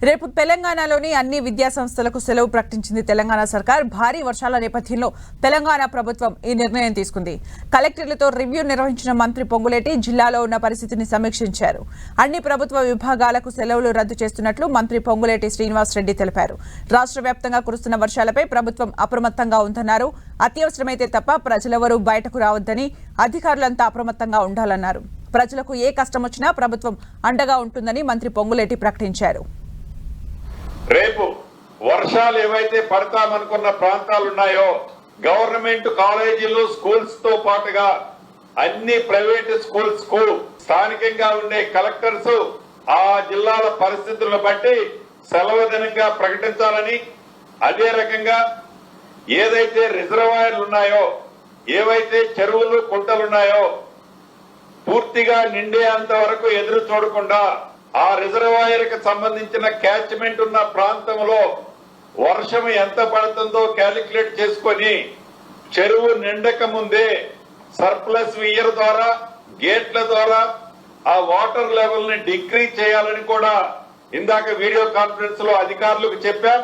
రేపు తెలంగాణలోని అన్ని విద్యా సంస్థలకు సెలవు ప్రకటించింది తెలంగాణ సర్కార్. భారీ వర్షాల నేపథ్యంలో తెలంగాణ ప్రభుత్వం ఈ నిర్ణయం తీసుకుంది. కలెక్టర్లతో రివ్యూ నిర్వహించిన మంత్రి పొంగులేటి జిల్లాలో ఉన్న పరిస్థితిని సమీక్షించారు. అన్ని ప్రభుత్వ విభాగాలకు సెలవులు రద్దు చేస్తున్నట్లు మంత్రి పొంగులేటి శ్రీనివాస్ రెడ్డి తెలిపారు. రాష్ట్ర వ్యాప్తంగా కురుస్తున్న వర్షాలపై ప్రభుత్వం అప్రమత్తంగా ఉందన్నారు. అత్యవసరమైతే తప్ప ప్రజలెవరూ బయటకు రావద్దని, అధికారులంతా అప్రమత్తంగా ఉండాలన్నారు. ప్రజలకు ఏ కష్టం వచ్చినా ప్రభుత్వం అండగా ఉంటుందని మంత్రి పొంగులేటి ప్రకటించారు. రేపు వర్షాలు ఏవైతే పడతామనుకున్న ప్రాంతాలు ఉన్నాయో గవర్నమెంట్ కాలేజీలు స్కూల్స్ తో పాటుగా అన్ని ప్రైవేట్ స్కూల్స్ కు స్థానికంగా ఉండే కలెక్టర్స్ ఆ జిల్లాల పరిస్థితులను బట్టి సెలవు దినంగా ప్రకటించాలని, అదే రకంగా ఏదైతే రిజర్వాయర్లు ఉన్నాయో, ఏవైతే చెరువులు కుంటలున్నాయో పూర్తిగా నిండేంత వరకు ఎదురు చూడకుండా ఆ రిజర్వాయర్ కి సంబంధించిన క్యాచ్మెంట్ ఉన్న ప్రాంతంలో వర్షం ఎంత పడుతుందో క్యాలిక్యులేట్ చేసుకొని చెరువు నిండక ముందే సర్ప్లస్ వియర్ ద్వారా, గేట్ల ద్వారా ఆ వాటర్ లెవెల్ ని డిక్రీజ్ చేయాలని కూడా ఇందాక వీడియో కాన్ఫరెన్స్ లో అధికారులకు చెప్పాం.